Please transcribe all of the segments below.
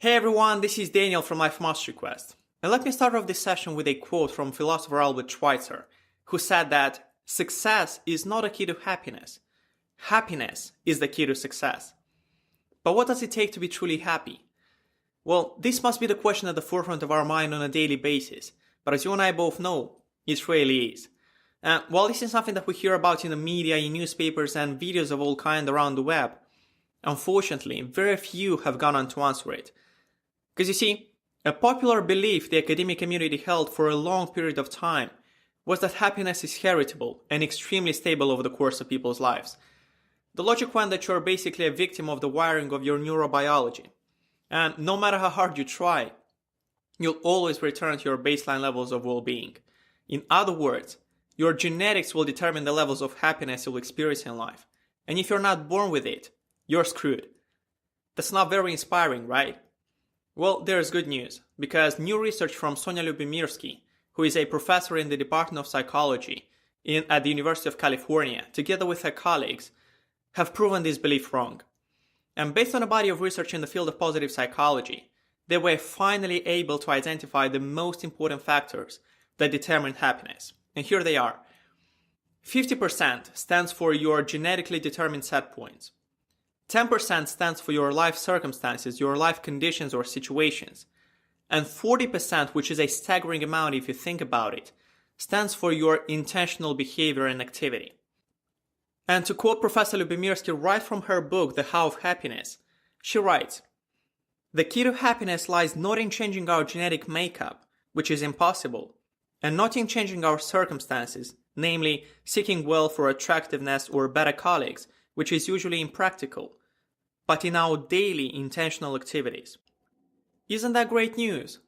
Hey everyone, this is Daniel from Life Mastery Quest. And let me start off this session with a quote from philosopher Albert Schweitzer, who said that success is not a key to happiness. Happiness is the key to success. But what does it take to be truly happy? Well, this must be the question at the forefront of our mind on a daily basis. But as you and I both know, it really is. And while this is something that we hear about in the media, in newspapers and videos of all kinds around the web, unfortunately, very few have gone on to answer it. Because you see, a popular belief the academic community held for a long period of time was that happiness is heritable and extremely stable over the course of people's lives. The logic went that you're basically a victim of the wiring of your neurobiology. And no matter how hard you try, you'll always return to your baseline levels of well-being. In other words, your genetics will determine the levels of happiness you'll experience in life. And if you're not born with it, you're screwed. That's not very inspiring, right? Well, there's good news, because new research from Sonia Lyubomirsky, who is a professor in the Department of Psychology at the University of California, together with her colleagues, have proven this belief wrong. And based on a body of research in the field of positive psychology, they were finally able to identify the most important factors that determine happiness. And here they are. 50% stands for your genetically determined set points. 10% stands for your life circumstances, your life conditions or situations. And 40%, which is a staggering amount if you think about it, stands for your intentional behavior and activity. And to quote Professor Lyubomirsky right from her book, The How of Happiness, she writes, "The key to happiness lies not in changing our genetic makeup, which is impossible, and not in changing our circumstances, namely seeking wealth or attractiveness or better colleagues, which is usually impractical, but in our daily intentional activities." Isn't that great news?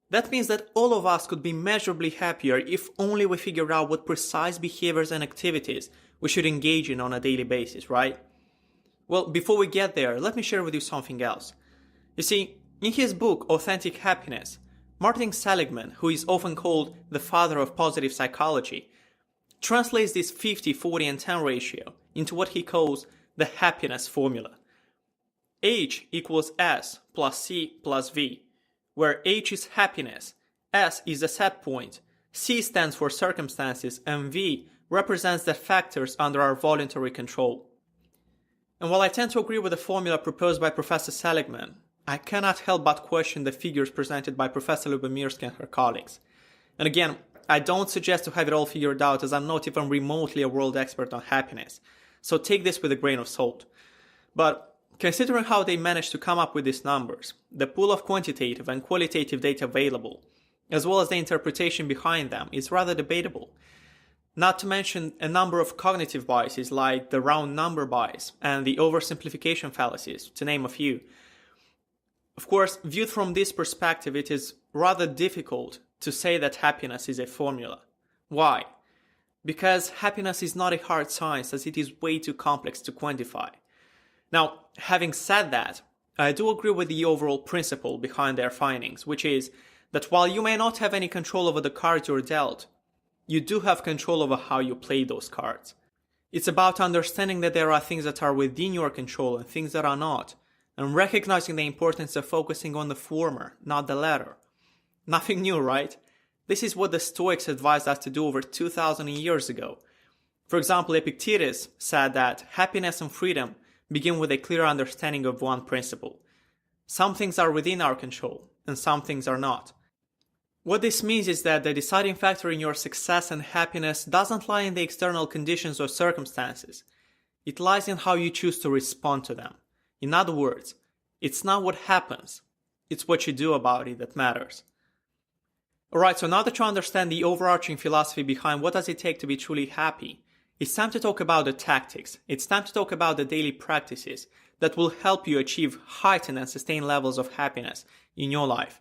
That means that all of us could be measurably happier if only we figured out what precise behaviors and activities we should engage in on a daily basis, right? Well, before we get there, let me share with you something else. You see, in his book, Authentic Happiness, Martin Seligman, who is often called the father of positive psychology, translates this 50, 40, and 10 ratio into what he calls the happiness formula. H equals S plus C plus V, where H is happiness, S is the set point, C stands for circumstances, and V represents the factors under our voluntary control. And while I tend to agree with the formula proposed by Professor Seligman, I cannot help but question the figures presented by Professor Lyubomirsky and her colleagues. And again, I don't suggest to have it all figured out, as I'm not even remotely a world expert on happiness, so take this with a grain of salt. But considering how they managed to come up with these numbers, the pool of quantitative and qualitative data available, as well as the interpretation behind them, is rather debatable. Not to mention a number of cognitive biases like the round number bias and the oversimplification fallacies, to name a few. Of course, viewed from this perspective, it is rather difficult to say that happiness is a formula. Why? Because happiness is not a hard science, as it is way too complex to quantify. Now, having said that, I do agree with the overall principle behind their findings, which is that while you may not have any control over the cards you're dealt, you do have control over how you play those cards. It's about understanding that there are things that are within your control and things that are not, and recognizing the importance of focusing on the former, not the latter. Nothing new, right? This is what the Stoics advised us to do over 2,000 years ago. For example, Epictetus said that happiness and freedom begin with a clear understanding of one principle. Some things are within our control, and some things are not. What this means is that the deciding factor in your success and happiness doesn't lie in the external conditions or circumstances. It lies in how you choose to respond to them. In other words, it's not what happens, it's what you do about it that matters. Alright, so now that you understand the overarching philosophy behind what does it take to be truly happy, it's time to talk about the tactics. It's time to talk about the daily practices that will help you achieve heightened and sustained levels of happiness in your life.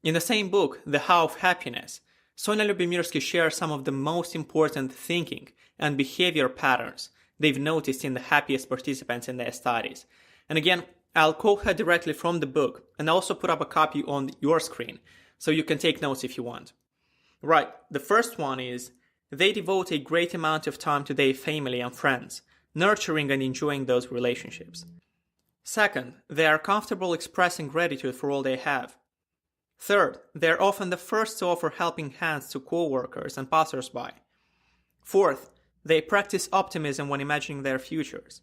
In the same book, The How of Happiness, Sonia Lyubomirsky shares some of the most important thinking and behavior patterns they've noticed in the happiest participants in their studies. And again, I'll quote her directly from the book and also put up a copy on your screen, so you can take notes if you want. Right, the first one is, they devote a great amount of time to their family and friends, nurturing and enjoying those relationships. Second, they are comfortable expressing gratitude for all they have. Third, they are often the first to offer helping hands to co-workers and passers-by. Fourth, they practice optimism when imagining their futures.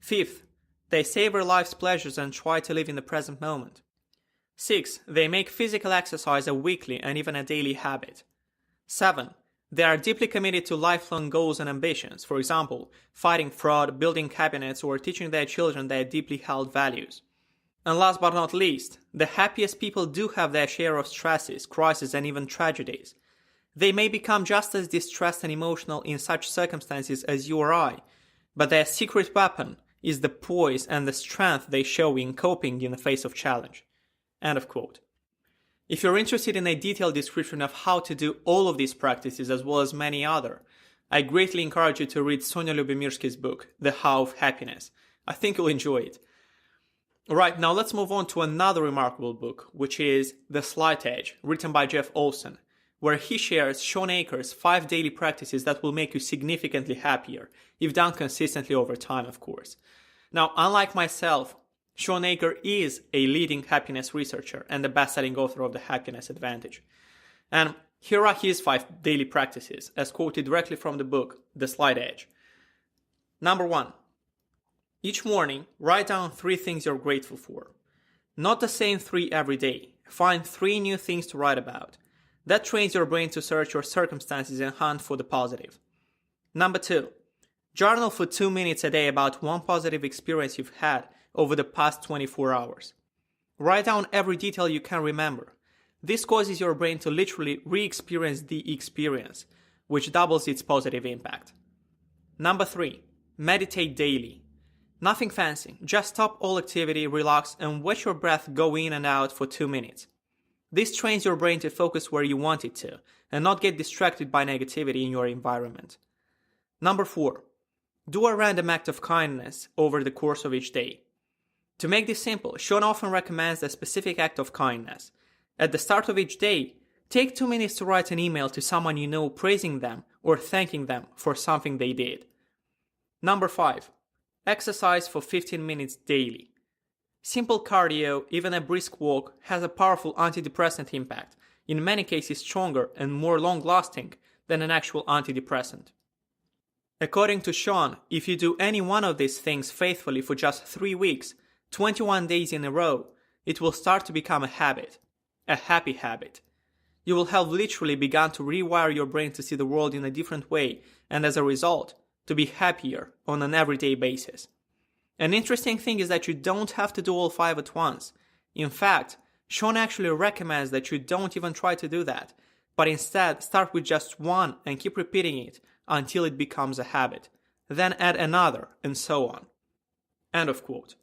Fifth, they savor life's pleasures and try to live in the present moment. Sixth, they make physical exercise a weekly and even a daily habit. 7. They are deeply committed to lifelong goals and ambitions, for example, fighting fraud, building cabinets, or teaching their children their deeply held values. And last but not least, the happiest people do have their share of stresses, crises, and even tragedies. They may become just as distressed and emotional in such circumstances as you or I, but their secret weapon is the poise and the strength they show in coping in the face of challenge. End of quote. If you're interested in a detailed description of how to do all of these practices as well as many other, I greatly encourage you to read Sonia Lyubomirsky's book, The How of Happiness. I think you'll enjoy it. Alright, now let's move on to another remarkable book, which is The Slight Edge, written by Jeff Olson, where he shares Sean Aker's 5 daily practices that will make you significantly happier, if done consistently over time, of course. Now, unlike myself, Sean Aker is a leading happiness researcher and the best-selling author of The Happiness Advantage. And here are his 5 daily practices, as quoted directly from the book, The Slight Edge. Number 1. Each morning, write down 3 things you're grateful for. Not the same 3 every day. Find 3 new things to write about. That trains your brain to search your circumstances and hunt for the positive. Number 2. Journal for 2 minutes a day about one positive experience you've had over the past 24 hours. Write down every detail you can remember. This causes your brain to literally re-experience the experience, which doubles its positive impact. Number 3. Meditate daily. Nothing fancy, just stop all activity, relax, and watch your breath go in and out for 2 minutes. This trains your brain to focus where you want it to, and not get distracted by negativity in your environment. Number 4. Do a random act of kindness over the course of each day. To make this simple, Sean often recommends a specific act of kindness. At the start of each day, take 2 minutes to write an email to someone you know praising them or thanking them for something they did. Number 5. Exercise for 15 minutes daily. Simple cardio, even a brisk walk, has a powerful antidepressant impact, in many cases stronger and more long-lasting than an actual antidepressant. According to Sean, if you do any one of these things faithfully for just 3 weeks, 21 days in a row, it will start to become a habit, a happy habit. You will have literally begun to rewire your brain to see the world in a different way, and as a result, to be happier on an everyday basis. An interesting thing is that you don't have to do all 5 at once. In fact, Sean actually recommends that you don't even try to do that, but instead start with just one and keep repeating it until it becomes a habit. Then add another, and so on. End of quote.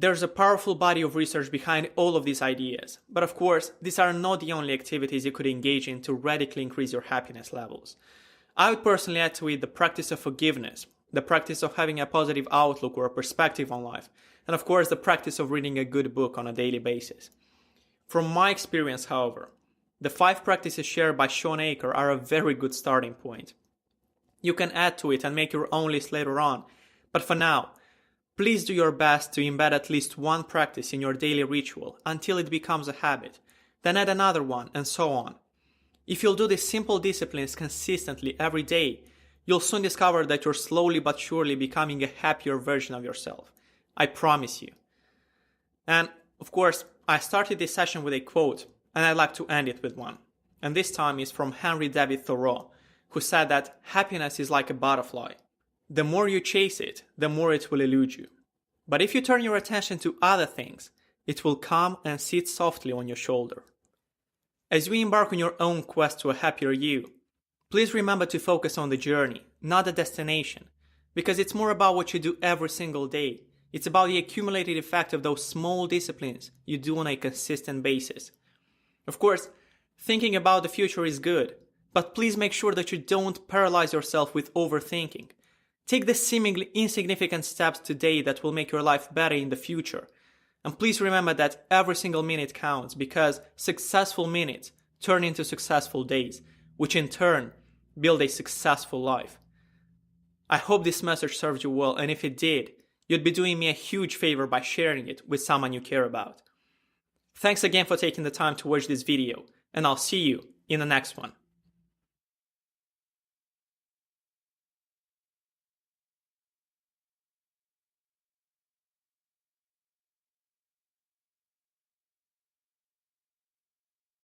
There's a powerful body of research behind all of these ideas, but of course, these are not the only activities you could engage in to radically increase your happiness levels. I would personally add to it the practice of forgiveness, the practice of having a positive outlook or a perspective on life, and of course the practice of reading a good book on a daily basis. From my experience, however, the 5 practices shared by Sean Aker are a very good starting point. You can add to it and make your own list later on, but for now, please do your best to embed at least one practice in your daily ritual until it becomes a habit, then add another one, and so on. If you'll do these simple disciplines consistently every day, you'll soon discover that you're slowly but surely becoming a happier version of yourself. I promise you. And, of course, I started this session with a quote, and I'd like to end it with one. And this time is from Henry David Thoreau, who said that happiness is like a butterfly. The more you chase it, the more it will elude you. But if you turn your attention to other things, it will come and sit softly on your shoulder. As we embark on your own quest to a happier you, please remember to focus on the journey, not the destination, because it's more about what you do every single day. It's about the accumulated effect of those small disciplines you do on a consistent basis. Of course, thinking about the future is good, but please make sure that you don't paralyze yourself with overthinking. Take the seemingly insignificant steps today that will make your life better in the future. And please remember that every single minute counts, because successful minutes turn into successful days, which in turn build a successful life. I hope this message served you well, and if it did, you'd be doing me a huge favor by sharing it with someone you care about. Thanks again for taking the time to watch this video, and I'll see you in the next one.